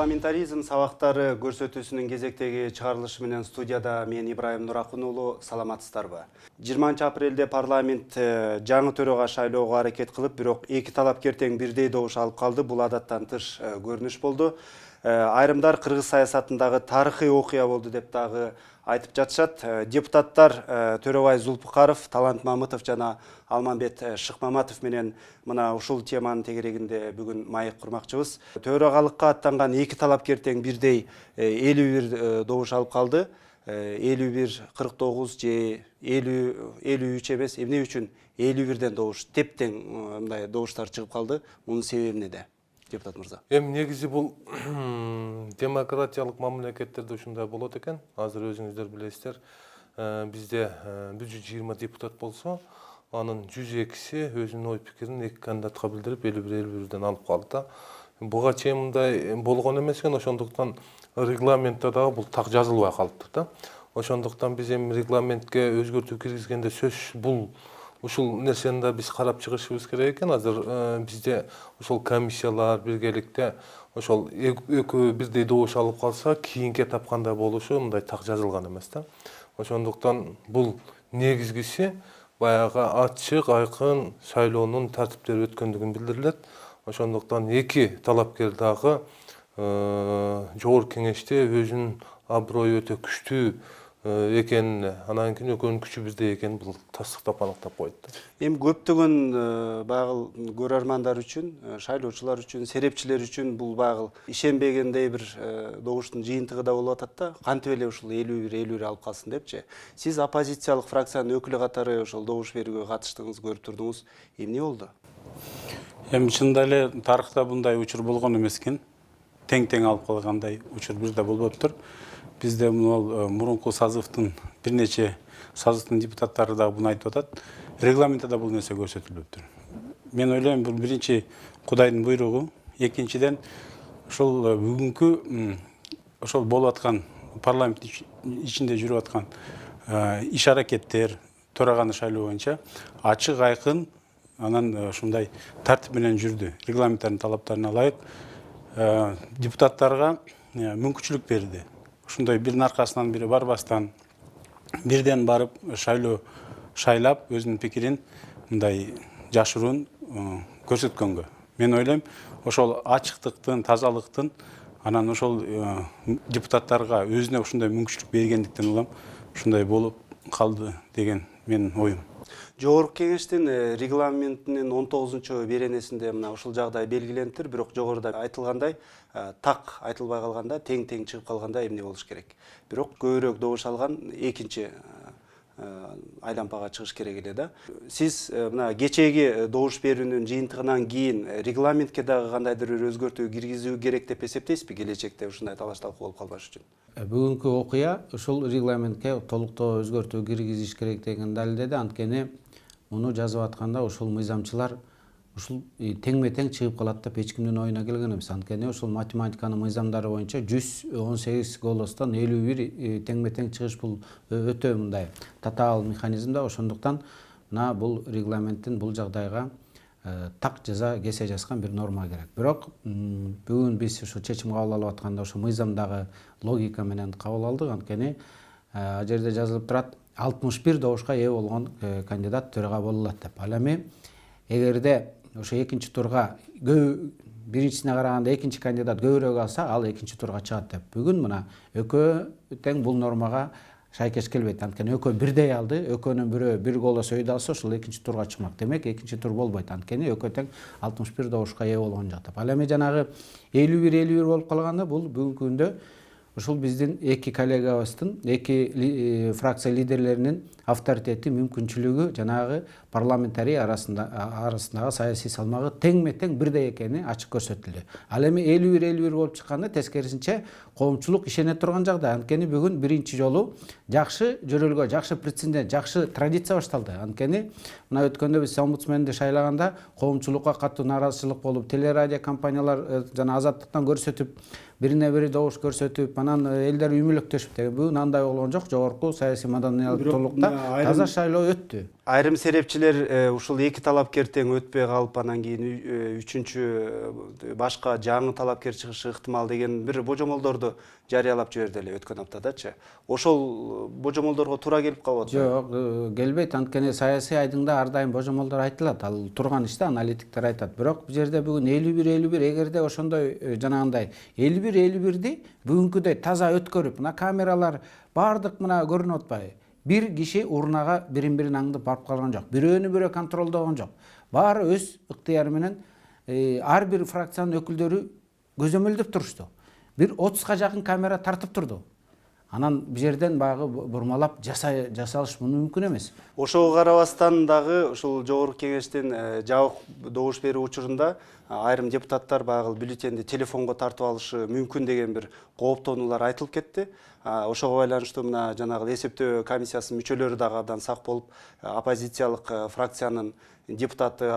Парламентаризм сабактары көрсөтүүсүнүн кезектеги чыгарылышы менен студияда мен Ибраим Нуракун уулу, саламатсыздарбы? 20 апрелде парламент жаңы төрага шайлоого аракет кылып, бирок эки талапкер тең бирдей добуш алып калды. Бул адаттан тыш көрүнүш болду. Айрымдар кыргыз саясатындагы тарыхый окуя болду деп дагы айтып жатышат. Депутаттар Төрөбай Зулпукаров, Талант Мамытов жана Алмамбет Шыкмаматов менен мына ушул теманын тегерегинде бүгүн маек курмакчыбыз. Төрагалыкка аттанган эки талапкер тең бирдей 51 добуш алып калды. 51, 49 же 53 эмес, эмне үчүн 51ден добуш тептең мындай добуштар чыгып калды? Мунун себеби неде? Депутат мырза. Негизи бул демократиялык мамлекеттерде ушундай болот экен. Азыр өзүңүздөр билесиздер. Бизде 120 депутат болсо, анын 102си өзүнүн ой пикирин эки кандидатка билдирип, 51-51ден алып калды. Буга чейин мындай болгон эмес экен, ошондуктан регламентте дагы бул так жазылбай калыптыр да. Ошондуктан биз эми регламентке өзгөртүү киргизгенде сөзсүз бул ушул нерсени да биз карап чыгышыбыз керек экен. Азыр бизде ошол комиссиялар биргеликте ошол экөө бирдей добуш алып калса, кийинки этап кандай болушу мындай так жазылган эмес да. Ошондуктан бул негизгиси баягы ачык, айкын шайлоонун тартиптери өткөндүгүн билдирилет. Ошондуктан эки талапкер дагы жогорку кеңеште өзүнүн аброю өтө күчтүү экенин, анан кийин экөөнүн күчү бирдей экенин бул тастыктап аныктап койду. Эми көптөгөн багыл көрөрмандар үчүн, шайлоочулар үчүн, серепчилер үчүн бул багыл ишенбегендей бир добуштун жыйынтыгы да болуп атат да. Кантип эле ушул 51 алып калсын депчи. Сиз оппозициялык фракциянын өкүлү катары ошол добуш берүүгө катыштыңыз, көрүп турдуңуз. Эмне болду? Эми чында эле тарыхта мындай учур болгон эмес экен. Тең алып калгандай учур бир да болбоптур. Бизде мурунку созывдын бир нече созывдын депутаттары дагы буну айтып атат. Регламентте да бул нерсе көрсөтүлүптүр. Мен ойлойм, бул биринчи Кудайдын буйругу, экинчиден ошол бүгүнкү ошол болуп аткан парламент ичинде жүрүп аткан иш аракеттер, төраганы шайлоо боюнча ачык, айкын, анан ушундай тартип менен жүрдү. Регламенттин талаптарына ылайык депутаттарга мүмкүнчүлүк берди. Ушундай биринин аркасынан бири барбастан бирден барып шайлап өзүнүн пикирин мындай жашыруун көрсөткөнгө. Мен ойлойм, ошол ачыктыктын, тазалыктын, анан ошол депутаттарга өзүнө ушундай мүмкүнчүлүк бергендиктен улам ушундай болуп калды деген менин оюм. Жогорку кеңештин регламентинин 19 беренесинде мына ушул жагдай белгилениптир, бирок жогоруда айтылгандай, так айтылбай калганда, тең чыгып калганда эмне болуш керек? Бирок көбүрөөк добуш алган экинчи айлампага чыгыш керек эле да. Сиз мына кечеги добуш берүүнүн жыйынтыгынан кийин регламентке дагы кандайдыр бир өзгөртүү киргизүү керек деп эсептейсизби, келечекте ушундай талаш талкуу болуп калбаш үчүн? Бүгүнкү окуя ушул регламентке толуктоо өзгөртүү киргизиш керек деген далилдеди. Анткени муну жазып атканда ушул мыйзамчылар ушул теңме-тең чыгып калат деп эч кимдин оюна келген эмес. Анткени ушул математиканын мыйзамдары боюнча 118 голостон 51 теңме-тең чыгыш бул өтө мындай татаал механизм да. Ошондуктан мына бул регламенттин бул жагдайга так жаза кесе жазган бир норма керек. Бирок бүгүн биз ушу чечим кабыл алып атканда ошо мыйзамдагы логика менен кабыл алдык. Анткени ал жерде жазылып турат 61 добушка ээ болгон кандидат төрага боло алат деп. Ал эми эгерде ошо экинчи турга биринчисине караганда экинчи кандидат көбүрөөк алса, ал экинчи турга чыгат деп. Бүгүн мына экөө тең бул нормага шайкеш келбейт. Анткени экөө бирдей алды, экөөнүн бирөө бир голос өйдө алса, ошол экинчи турга чыкмак. Демек, экинчи тур болбойт. Анткени экөө тең 61 добушка ээ болгон жок деп. Ал эми жанагы 51 болуп калганда, бул бүгүнкү күндө ушул биздин эки коллегабыздын, эки фракция лидерлеринин авторитети, мүмкүнчүлүгү, жанагы парламентарий арасындагы саясий салмагы теңме-тең бирдей экени ачык көрсөтүлдү. Ал эми 51 болуп чыкканда тескерисинче коомчулук ишене турган жагдай. Анткени бүгүн биринчи жолу жакшы жөрөлгө, жакшы прецедент, жакшы традиция башталды. Анткени мына өткөндө биз омбудсменди шайлаганда коомчулукка катуу нааразычылык болуп, телерадио компаниялар жана азаттыктан көрсөтүп, бирине бири добуш көрсөтүп, анан элдер үймөлөктөшүп деген. Бүгүн андай болгон жок. Жогорку саясий маданиялык толукта таза шайлоо өттү. Айрым серепчилер ушул эки талапкер тең өтпөй калып анан кийин үчүнчү башка жаңы талапкер чыгышы ыктымал деген бир божомолдорду жарыялап жиберди эле өткөн аптадачы. Ошол божомолдорго туура келип калып атпайбы? Жок, келбейт. Анткени саясий айдыңда ар дайым божомолдор айтылат. Ал турган иште аналитиктер айтат. Бирок бул жерде бүгүн 51-51 эгерде ошондой жанагындай 51-51ди бүгүнкүдөй таза өткөрүп, мына камералар баардык мына көрүнүп атпайбы? Бир киши урнага бирин аңдып барып калган жок. Бирөөнү бирөө контролдогон жок. Баары өз ыктыяры менен ар бир фракциянын өкүлдөрү көзөмөлдөп турушту. Бир 30га жакын камера тартып турду. Анан бул жерден баягы бурмалап жасалыш мүмкүн эмес. Ошого карабастан дагы ушул жогорку кеңештин жабык добуш берүү учурунда айрым депутаттар баягы бюллетенди телефонго тартып алышы мүмкүн деген бир кооптонуулар айтылып кетти. Ошого байланыштуу мына жанагы эсептөө комиссиясынын мүчөлөрү дагы абдан сак болуп, оппозициялык фракциянын депутаты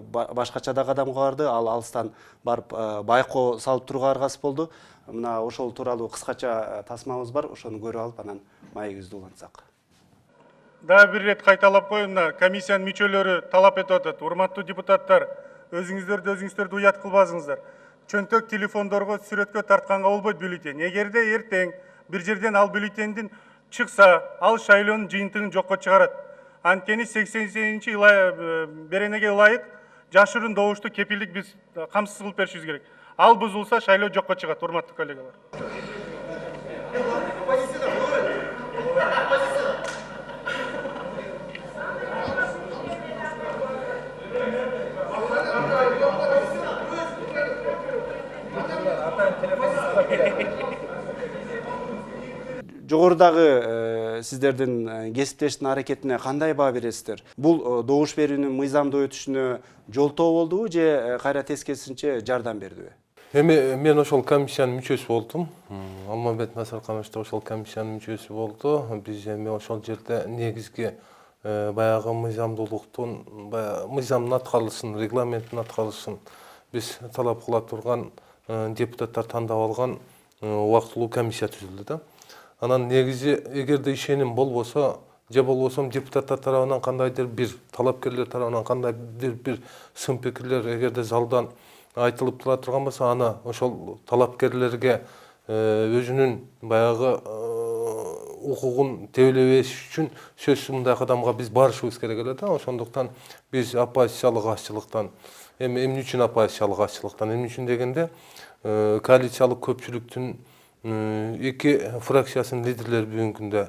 башкача да кадамга барды, ал алыстан барып байкоо салып турууга аргасыз болду. Мына ошол тууралуу кыскача тасмабыз бар, ошону көрүп алып анан маегибизди улантсак. Дагы бир рет кайталап коеюн, мына комиссиянын мүчөлөрү талап этип атат. Урматтуу депутаттар, өзүңүздөрдү уят кылбасыңыздар. Чөнтөк телефондорго сүрөткө тартканга болбойт бюллетень. Эгерде эртең бир жерден ал бюллетендин чыкса, ал шайлоонун жыйынтыгын жокко чыгарат. Анткени 80-нчи беренеге ылайык жашыруун добушту кепилдик биз камсыз кылып беришибиз керек. Ал бузулса, шайлоо жокко чыгат, урматтуу коллегалар. Жогорудагы сиздердин кесиптештин аракетине кандай баа бересиздер? Бул добуш берүүнүн мыйзамдуу өтүшүнө жолтоо болдубу же кайра тескерисинче жардам бердиби? Эми мен ошол комиссиянын мүчөсү болдум. Алмамбет Насарканович да ошол комиссиянын мүчөсү болду. Биз эми ошол жерде негизги баягы мыйзамдуулуктун, мыйзамдын аткарылышын, регламенттин аткарылышын биз талап кыла турган депутаттар тандап алган убактылуу комиссия түзүлдү да. Анан негизи эгерде ишеним болбосо, же болбосо депутаттар тарабынан кандайдыр бир талапкерлер тарабынан кандайдыр бир сын пикирлер эгерде залдан айтылып тура турган болсо, аны ошол талапкерлерге өзүнүн баягы укугун тебелебеш үчүн сөзсүз мындай кадамга биз барышыбыз керек эле да. Ошондуктан биз оппозициялык азчылыктан, эмне үчүн оппозициялык азчылыктан, эмне үчүн дегенде коалициялык көпчүлүктүн эки фракциясынын лидерлери бүгүнкү күндө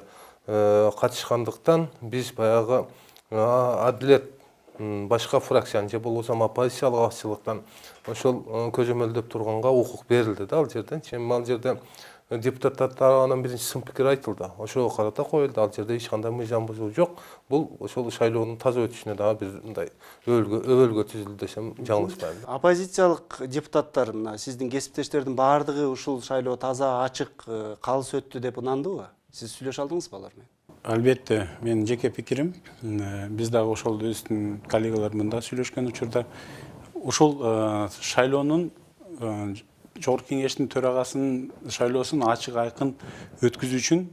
катышкандыктан биз баягы адилет башка фракциянын же болбосо оппозициялык азчылыктан ошол көзөмөлдөп турганга укук берилди да ал жерден. Эми ал жерде депутаттар тарабынан биринчи сын пикир айтылды. Ошого карата коюлду. Ал жерде эч кандай мыйзам бузуу жок. Бул ошол шайлоонун таза өтүшүнө дагы бир мындай өбөлгө түзүлдү десем жаңылышпайм. Оппозициялык депутаттар мына сиздин кесиптештердин баардыгы ушул шайлоо таза, ачык, калыс өттү деп ынандыбы? Сиз сүйлөшө алдыңызбы алар менен? Албетте, менин жеке пикирим, биз дагы ошол биздин коллегалар менен да сүйлөшкөн учурда ушул шайлоонун Жогорку кеңештин төрагасынын шайлоосун ачык айкын өткүзүү үчүн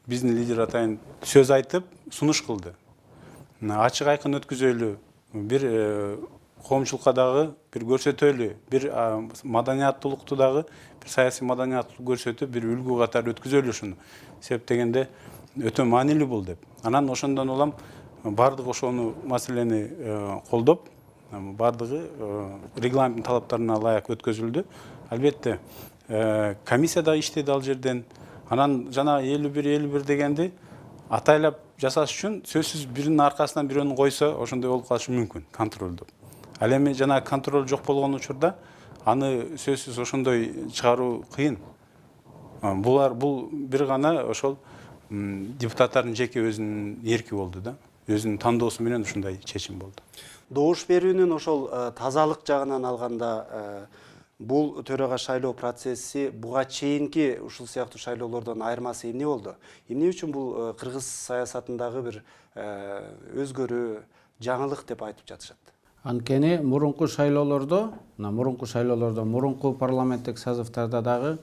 биздин лидер атайын сөз айтып, сунуш кылды. Ачык айкын өткүзөлү, бир коомчулукка дагы бир көрсөтөлү, бир маданияттуулукту дагы, бир саясий маданияттуулук көрсөтүп, бир үлгү катары өткүзөлү ушуну. Себеп дегенде өтө маанилүү бул деп. Анан ошондон улам бардык ошону маселени колдоп, бардыгы регламенттин талаптарына ылайык өткөзүлдү. Албетте, комиссия да иштеди ал жерден. Анан жана 51-51 дегенди атайлап жасаш үчүн сөзсүз биринин аркасынан бирөөнү койсо, ошондой болуп калышы мүмкүн контролдо. Ал эми жана контроль жок болгон учурда аны сөзсүз ошондой чыгаруу кыйын. Бул бир гана ошол депутаттардын жеке өзүнүн эрки болду да. Өзүнүн тандоосу менен ушундай чечим болду. Добуш берүүнүн ошол тазалык жагынан алганда бул төрага шайлоо процесси буга чейинки ушул сыяктуу шайлоолордон айырмасы эмне болду? Эмне үчүн бул кыргыз саясатындагы бир өзгөрүү, жаңылык деп айтып жатышат? Анткени мурунку шайлоолордо, мурунку парламенттик созывдарда дагы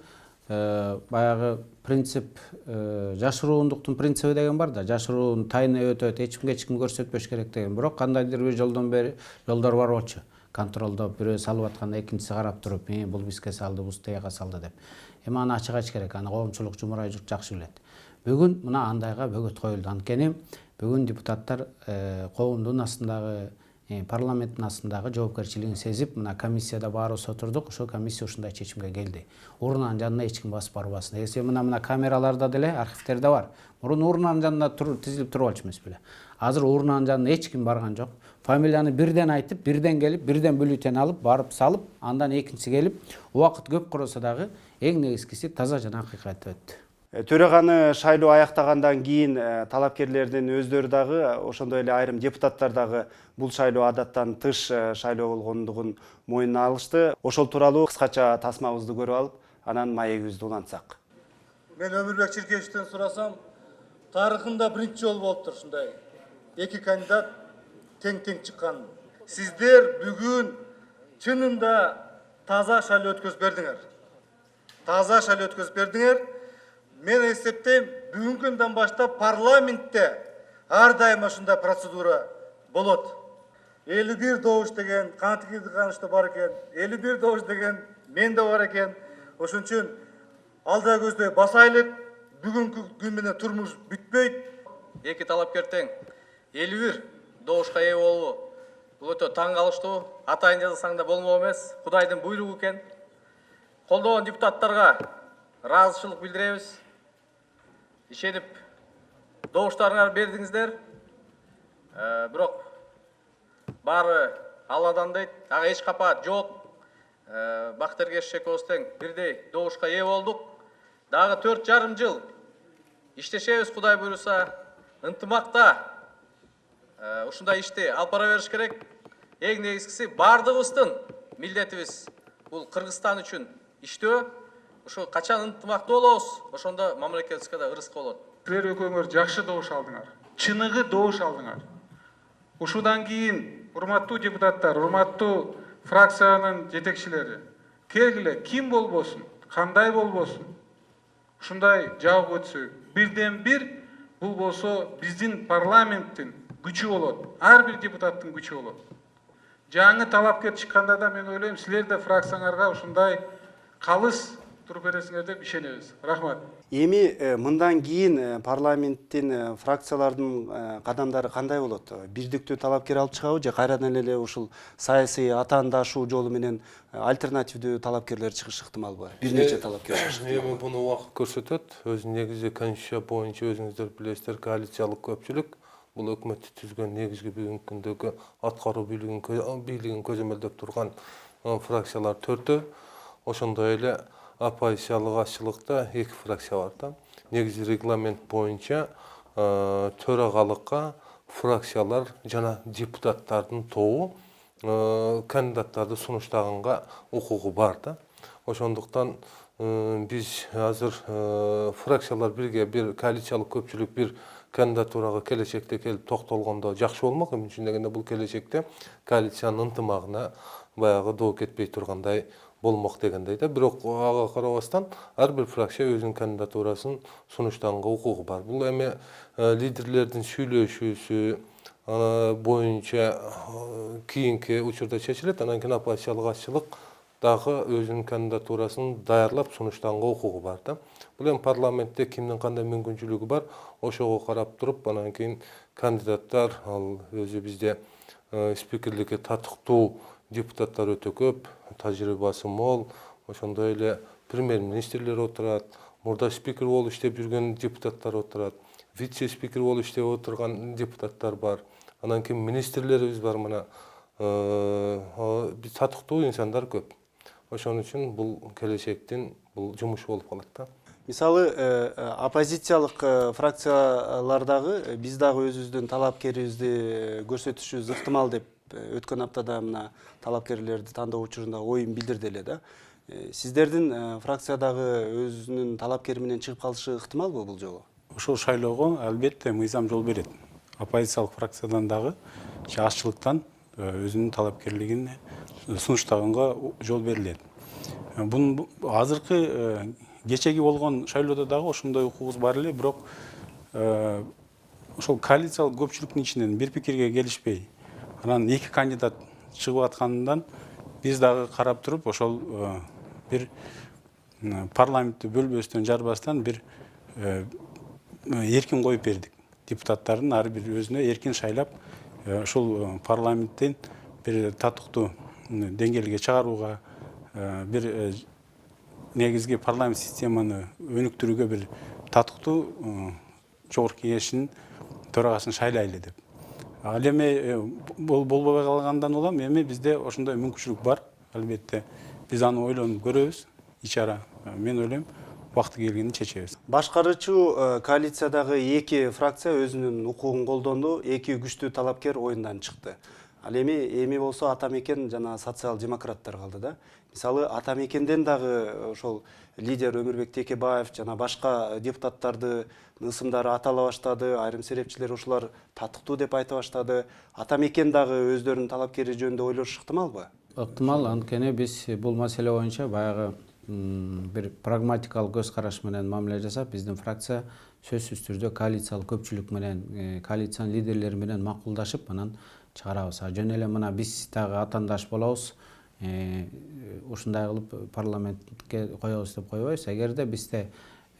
баягы принцип жашыруундуктун принциби деген бар да, жашыруунун тайыны өтөт, эч ким көрсөтпөш керек деген. Бирок кандайдыр бир жолдор бар болчу. Контролдоп бирөө салып атканда экинчиси карап туруп, бул бизге салды, бул тияга салды деп. Эми аны ачык айтыш керек, аны коомчулук жумурай журт жакшы билет. Бүгүн мына андайга бөгөт коюлду. Анткени бүгүн депутаттар коомдун астындагы, парламенттин астындагы жоопкерчилигин сезип, мына комиссияда баарыбыз отурдук, ошо комиссия ушундай чечимге келди. Урунанын жанына эч ким басып барбасын. Эсе мына камераларда деле, архивтерде бар. Мурун урунанын жанына тизилип туруп алчу эмес беле. Азыр урунанын жанына эч ким барган жок. Фамилияны бирден айтып, бирден келип, бирден бюллетень алып, барып салып, андан экинчиси келип, убакыт көп короса дагы эң негизгиси таза жана акыйкатты өттү. Төраганы шайлоо аяктагандан кийин талапкерлердин өздөрү дагы, ошондой эле айрым депутаттар дагы бул шайлоо адаттан тыш шайлоо болгондугун мойнуна алышты. Ошол тууралуу кыскача тасмабызды көрүп алып, анан маегибизди улантсак. Мен Өмүрбек Чиркеевичтен сурасам, тарыхында биринчи жолу болуптур ушундай. Эки кандидат тең-тең чыккан. Сиздер бүгүн чынында таза шайлоо өткөзүп бердиңер. Таза шайлоо өткөзүп бердиңер. Мен эсептейм, бүгүнкү күндөн баштап парламентте ар дайым ушундай процедура болот. 51 добуш деген кантиги канышта бар экен, 51 добуш деген менде бар экен. Ошон үчүн алда көздөй басайлык, бүгүнкү күн менен турмуш бүтпөйт. Эки талапкер тең 51 добушка ээ болуу. Бул өтө таң калыштуу. Атайын жазасаң да болмок эмес, Кудайдын буйругу экен. Колдогон депутаттарга ыраазычылык билдиребиз. Ишенип добуштарыңарды бердиңиздер. Бирок баары Алладан дейт, ага эч капа жок. Бактыргеш экөөбүз тең бирдей добушка ээ болдук. Дагы 4,5 жыл иштешебиз, Кудай буйруса, ынтымакта. Ушундай ишти алып бара бериш керек. Эң негизгиси бардыгыбыздын милдетибиз бул Кыргызстан үчүн иштөө. Ошо качан ынтымактуу болобуз, ошондо мамлекетибизге да ырыскы болот. Силер экөөңөр жакшы добуш алдыңар. Чыныгы добуш алдыңар. Ушудан кийин урматтуу депутаттар, урматтуу фракциянын жетекчилери, келгиле ким болбосун, кандай болбосун, ушундай жабык өтсө, бирден бир бул болсо биздин парламенттин күчү болот. Ар бир депутаттын күчү болот. Жаңы талапкер чыкканда да мен ойлойм, силер да фракцияңарга ушундай калыс туруп бересиңер деп ишенебиз. Рахмат. Эми мындан кийин парламенттин фракциялардын кадамдары кандай болот? Бирдиктүү талапкер алып чыгабы же кайрадан эле ушул саясий атаандашуу жолу менен альтернативдүү талапкерлер чыгышы ыктымалбы? Бир нече талапкер чыгышы. Эми буну убакыт көрсөтөт. Өзү негизи конституция боюнча өзүңүздөр билесиздер, коалициялык көпчүлүк бул өкмөттү түзгөн негизги бүгүнкү күндөгү аткаруу бийлигин көзөмөлдөп турган фракциялар 4-тө. Ошондой эле оппозициялык атчылыкта 2 фракция бар да. Негизи регламент боюнча төрагалыкка фракциялар жана депутаттардын тобу кандидаттарды сунуштаганга укугу бар да. Ошондуктан биз азыр фракциялар бирге бир коалициялык көпчүлүк бир кандидатурага келечекте келип токтолгондо жакшы болмок. Эмне үчүн дегенде бул келечекте коалициянын ынтымагына баягы доо кетпей тургандай болмок дегендей да. Бирок ага карабастан ар бир фракция өзүнүн кандидатурасын сунуштаганга укугу бар. Бул эми лидерлердин сүйлөшүүсү боюнча кийинки учурда чечилет. Анан кийин оппозициялык атчылык дагы өзүнүн кандидатурасын даярлап сунуштаганга укугу бар да. Бул эми парламентте кимдин кандай мүмкүнчүлүгү бар, ошого карап туруп, анан кийин кандидаттар, ал өзү бизде спикерликке татыктуу депутаттар өтө көп, тажрыйбасы мол, ошондой эле премьер-министрлер отурат, мурда спикер болуп иштеп жүргөн депутаттар отурат, вице-спикер болуп иштеп отурган депутаттар бар, анан кийин министрлерибиз бар, мына биз татыктуу инсандар көп. Ошон үчүн бул келечектин бул жумуш болуп калат да. Мисалы, оппозициялык фракциялардагы биз дагы өзүбүздүн талапкерибизди көрсөтүшүбүз ыктымал деп өткөн аптада мына талапкерлерди тандоо учурунда оюн билдирди эле да. Сиздердин фракциядагы өзүнүн талапкери менен чыгып калышы ыктымалбы бул жолу? Ушул шайлоого албетте мыйзам жол берет. Оппозициялык фракциядан дагы же азчылыктан өзүнүн талапкерлигин сунуштаганга жол берилет. Бунун азыркы кечеги болгон шайлоодо дагы ошондой укугубуз бар эле, бирок ошол коалициялык көпчүлүктүн ичинен бир пикирге келишпей, анан эки кандидат чыгып аткандан биз дагы карап туруп ошол бир парламентти бөлбөстөн жарбастан бир эркин коюп бердик. Депутаттардын ар бир өзүнө эркин шайлап ушул парламенттен бир татыктуу деңгээлге чыгарууга, бир негизги парламент системаны өнүктүрүүгө бир татыктуу жогорку кеңештин төрагасын шайлайлы деп. Ал эми болбой калгандан улам эми бизде ошондой мүмкүнчүлүк бар. Албетте биз аны ойлонуп көрөбүз. Ичара мен ойлойм убакыты келгенде чечебиз. Башкаруучу коалициядагы эки фракция өзүнүн укугун колдонду, эки күчтүү талапкер оюндан чыкты. Ал эми болсо ата мекен жана социал-демократтар калды да. Мисалы ата мекенден дагы ошол лидер Өмүрбек Текебаев жана башка депутаттарды ысымдары атала баштады, айрым серепчилер ушулар татыктуу деп айта баштады. Ата мекен дагы өздөрүнүн талапкери жөнүндө ойлошу ыктымалбы? Ыктымал, анткени биз бул маселе боюнча баягы бир прагматикалык көз караш менен мамиле жасап, биздин фракция сөзсүз түрдө коалициялык көпчүлүк менен, коалициянын лидерлери менен макулдашып, анан чыгарабыз. Жөн эле мына биз дагы атаандаш болобуз, ушундай кылып парламентке коебуз деп койбойбуз. Эгерде бизде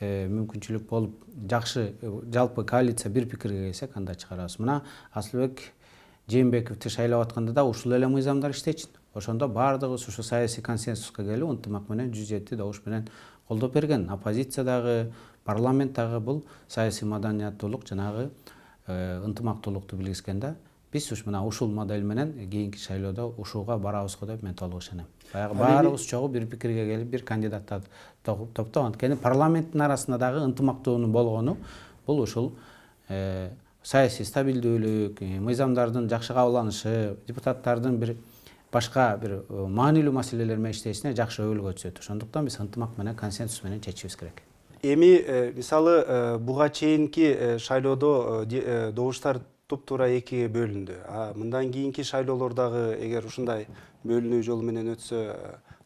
мүмкүнчүлүк болуп, жакшы жалпы коалиция бир пикирге келсек, анда чыгарабыз. Мына Асылбек Жээнбековду шайлап атканда да ушул эле мыйзамдар иштечү. Ошондо баардыгыбыз ушу саясий консенсуска келип, ынтымак менен 107 добуш менен колдоп берген. Оппозиция дагы, парламент дагы бул саясий маданияттуулук, жанагы ынтымактуулукту билгизген да. Биз мына ушул модель менен кийинки шайлоодо ушуга барабызго деп мен толук ишенем. Баягы баарыбыз чогуу бир пикирге келип, бир кандидаттарды топтоп, анткени парламенттин арасында дагы ынтымактуунун болгону бул ушул саясий стабилдүүлүк, мыйзамдардын жакшы кабылданышы, депутаттардын бир башка бир маанилүү маселелер менен иштешине жакшы өбөлгө түшөт. Ошондуктан биз ынтымак менен, консенсус менен чечишибиз керек. Эми мисалы буга чейинки шайлоодо добуштар туп-туура экиге бөлүндү. Мындан кийинки шайлоолордагы эгер ушундай бөлүнүү жолу менен өтсө,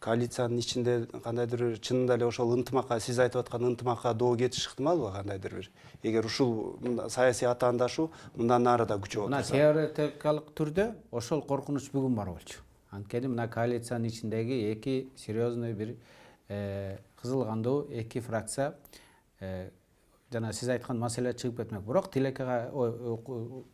коалициянын ичинде кандайдыр чынында эле ошол ынтымакка, сиз айтып аткан ынтымакка доо кетиш ыктымалбы кандайдыр бир? Эгер ушул саясий атаандашуу мындан нары да күчөп Мына отурса. теоретикалык түрдө ошол коркунуч бүгүн бар болчу. Анткени мына коалициянын ичиндеги эки серьезный бир кызыл кандуу эки фракция жана сиз айткан маселе чыгып кетмек. Бирок тилекке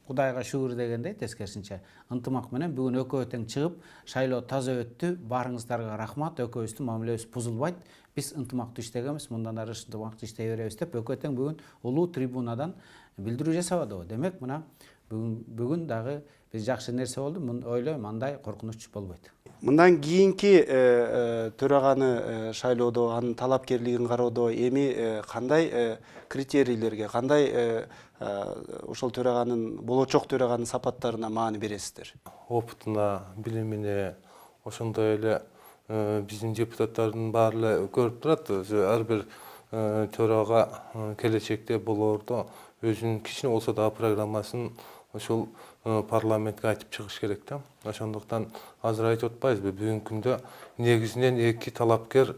Кудайга шүгүр дегендей, тескерисинче ынтымак менен бүгүн экөө тең чыгып, шайлоо таза өттү. Баарыңыздарга рахмат. Экөөбүздүн мамилебиз бузулбайт. Биз ынтымактуу иштегенбиз, мындан ары ынтымактуу иштей беребиз деп экөө тең бүгүн улуу трибунадан билдирүү жасабадыбы. Демек мына бүгүн дагы биз жакшы нерсе болду. Ойлойм, андай коркунуч болбойт. Мындан кийинки төраганы шайлоодо, анын талапкерлигин кароодо эми кандай критерийлерге, кандай ошол төраганын, болочок төраганын сапаттарына маани бересиздер? Опытына, билимине, ошондой эле биздин депутаттардын баары эле көрүп турат. Ар бир төрага келечекте болоордо өзүнүн кичине болсо да программасын ошол парламентке айтып чыгыш керек да. Ошондуктан азыр айтып атпайбызбы, бүгүнкү күндө негизинен эки талапкер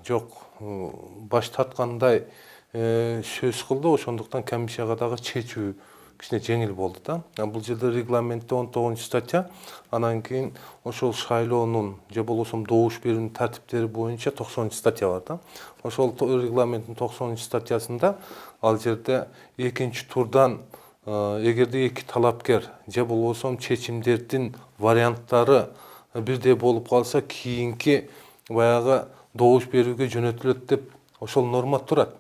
жок, баш тарткандай сөз кылды. Ошондуктан комиссияга дагы чечүү кичине жеңил болду да. Бул жерде регламентте 19-статья, анан кийин ошол шайлоонун же болбосо добуш берүүнүн тартиптери боюнча 90-статья бар да. Ошол регламенттин 90-статьясында ал жерде экинчи турдан эгерде эки талапкер же болбосо чечимдердин варианттары бирдей болуп калса, кийинки баягы добуш берүүгө жөнөтүлөт деп ошол норма турат.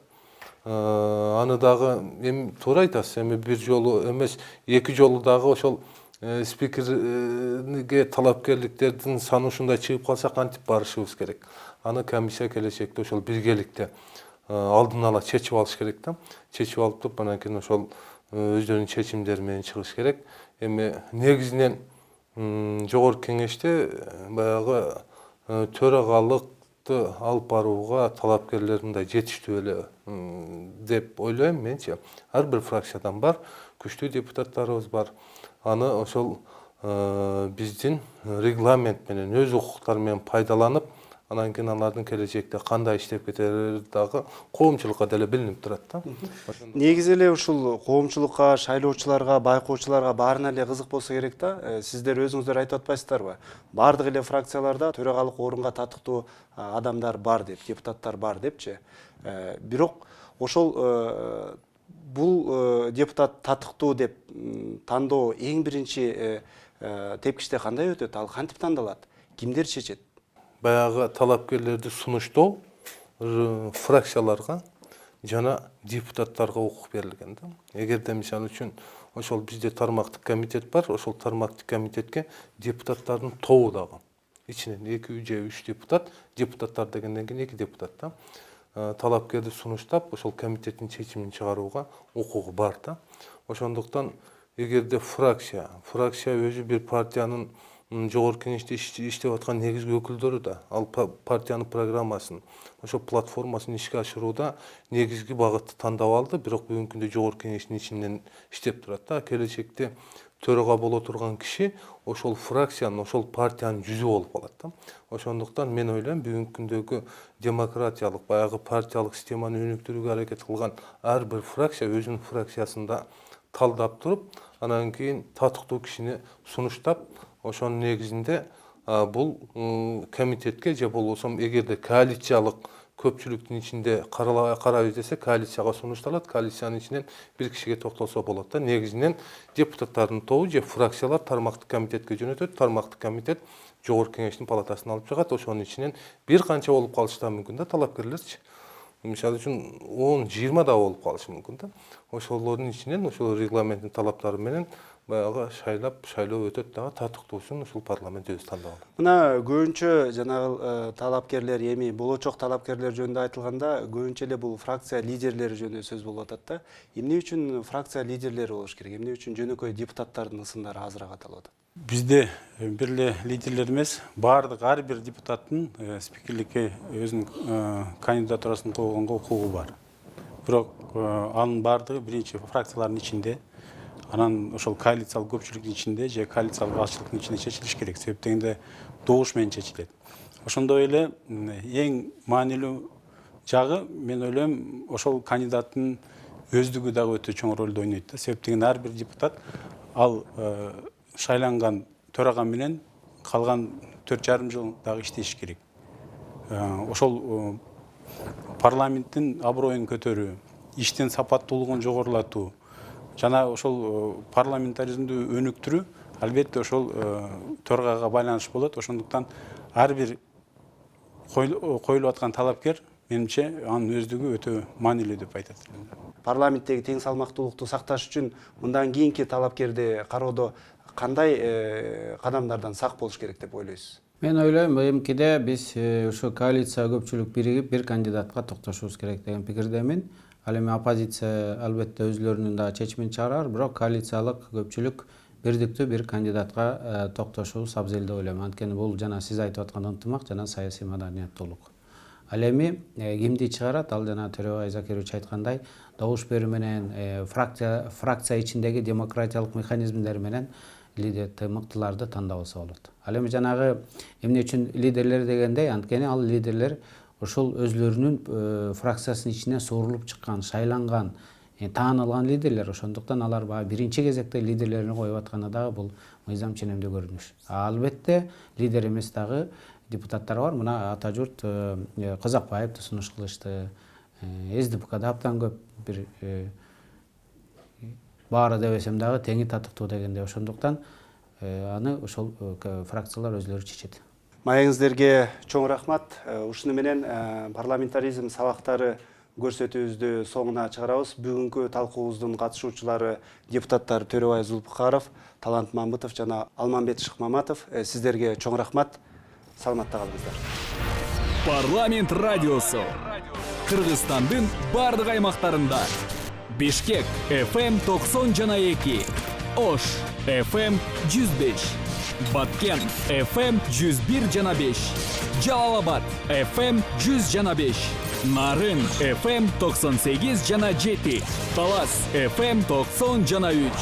Аны дагы эми туура айтасыз, эми бир жолу эмес, эки жолу дагы ошол спикерге талапкерликтердин саны ушундай чыгып калса кантип барышыбыз керек. Аны комиссия келечекте ошол биргеликте алдын ала чечип алыш керек да. Чечип алып туруп, анан кийин ошол өздөрүнүн чечимдери менен чыгыш керек. Эми негизинен жогорку кеңеште баягы төрагалыкты алып барууга талапкерлер мындай жетиштүү эле деп ойлойм менчи. Ар бир фракциядан бар, күчтүү депутаттарыбыз бар. Аны ошол биздин регламент менен, өз укуктары менен пайдаланып, анан кийин алардын келечекте кандай иштеп кетери дагы коомчулукка деле билинип турат да. Негизи эле ушул коомчулукка, шайлоочуларга, байкоочуларга баарына эле кызык болсо керек да. Сиздер өзүңүздөр айтып атпайсыздарбы? Бардык эле фракцияларда төрагалык орунга татыктуу адамдар бар деп, депутаттар бар депчи. Бирок ошол бул депутат татыктуу деп тандоо эң биринчи тепкичте кандай өтөт? Ал кантип тандалат? Кимдер чечет? Баягы талапкерлерди сунуштоо фракцияларга жана депутаттарга укук берилген да. Эгерде мисалы үчүн ошол бизде тармактык комитет бар, ошол тармактык комитетке депутаттардын тобу дагы ичинен 2 же 3 депутаттар дегенден кийин 2 депутат да. Талапкерди сунуштап ошол комитеттин чечимин чыгарууга укугу бар да. Ошондуктан эгерде фракция өзү бир партиянын жогорку кеңеште иштеп аткан негизги өкүлдөрү да, ал партиянын программасын, ошол платформасын ишке ашырууда негизги багытты тандап алды, бирок бүгүнкү күндө жогорку кеңештин ичинен иштеп турат да. Келечекте төрага боло турган киши ошол фракциянын, ошол партиянын жүзү болуп калат да. Ошондуктан мен ойлойм, бүгүнкү күндөгү демократиялык, баягы партиялык системаны өнүктүрүүгө аракет кылган ар бир фракция өзүнүн фракциясында талдап туруп, анан кийин татыктуу кишини сунуштап, ошонун негизинде бул комитетке же болбосо эгерде коалициялык көпчүлүктүн ичинде карайбыз десе, коалицияга сунушталат, коалициянын ичинен бир кишиге токтолсо болот да. Негизинен депутаттардын тобу же фракциялар тармактык комитетке жөнөтөт, тармактык комитет жогорку кеңештин палатасына алып чыгат, ошонун ичинен бир канча болуп калышы да мүмкүн да талапкерлерчи. Мисалы үчүн 10-20 да болуп калышы мүмкүн да. Ошолордун ичинен ошол регламенттин талаптары менен баягы шайлоо өтөт дагы, татыктуусун ушул парламент өзү тандап алат. Мына көбүнчө жанагы талапкерлер, эми болочок талапкерлер жөнүндө айтылганда, көбүнчө эле бул фракция лидерлери жөнүндө сөз болуп атат да. Эмне үчүн фракция лидерлери болуш керек? Эмне үчүн жөнөкөй депутаттардын ысымдары азыраак аталып атат? Бизде бир эле лидерлер эмес, баардык ар бир депутаттын спикерликке өзүнүн кандидатурасын койгонго укугу бар. Бирок анын баардыгы биринчи фракциялардын ичинде, анан ошол коалициялык көпчүлүктүн ичинде же коалициялык азчылыктын ичинде чечилиш керек. Себеп дегенде добуш менен чечилет. Ошондой эле эң маанилүү жагы, мен ойлойм, ошол кандидаттын өздүгү дагы өтө чоң ролду ойнойт да. Себеп дегенде ар бир депутат ал шайланган төрага менен калган 4,5 жыл дагы иштеш керек. Ошол парламенттин аброюн көтөрүү, иштин сапаттуулугун жогорулатуу, жана ошол парламентаризмди өнүктүрүү албетте ошол төрагага байланыш болот. Ошондуктан ар бир коюлуп аткан талапкер менимче анын өздүгү өтө маанилүү деп айтат. Парламенттеги тең салмактуулукту сакташ үчүн мындан кийинки талапкерди кароодо кандай кадамдардан сак болуш керек деп ойлойсуз? Мен ойлойм, МКде биз ушу коалиция көпчүлүк биригип бир кандидатка токтошубуз керек деген пикирдемин. Ал эми оппозиция албетте өзлөрүнүн да чечимин чыгарар, бирок коалициялык көпчүлүк бирдиктүү бир кандидатка токтошубуз абзел деп ойлойм. Анткени бул жана сиз айтып аткан ынтымак жана саясий маданияттуулук. Ал эми кимди чыгарат? Ал жана Төрөбай Закирович айткандай, добуш берүү менен фракция ичиндеги демократиялык механизмдер менен лидерди, мыктыларды тандап алса болот. Ал эми жанагы эмне үчүн лидерлер дегенде, анткени ал лидерлер ошол өзлөрүнүн фракциясынын ичинен суурулуп чыккан, шайланган, таанылган лидерлер. Ошондуктан алар баягы биринчи кезекте лидерлерин коюп атканы дагы бул мыйзам ченемдүү көрүнүш. Албетте лидер эмес дагы депутаттар бар. Мына ата журт Казакбаевди сунуш кылышты. СДПКда абдан көп бир баары дебесем дагы теңи татыктуу дегенде. Ошондуктан аны ошол фракциялар өзлөрү чечет. Маегиңиздерге чоң рахмат. Ушуну менен парламентаризм сабактары көрсөтүүбүздү соңуна чыгарабыз. Бүгүнкү талкуубуздун катышуучулары депутаттар Төрөбай Зулпукаров, Талант Мамбытов жана Алмамбет Шыкмаматов. Сиздерге чоң рахмат. Саламатта калыңыздар. Парламент радиосу. Кыргызстандын бардык аймактарында. Бишкек FM 90,2, Ош FM 105, Баткен FM 101,5, Жалалабад FM 100,5, Нарын FM 98,7, Талас FM 90,3,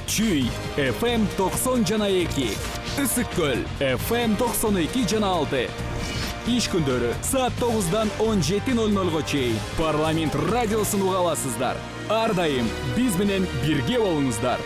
Чүй FM 90,2, Ысык көл FM 92,6, иш күндөрү саат 9-дан 17:00 чейин парламент радиосун уга аласыздар. Ар дайым биз менен бирге болуңуздар.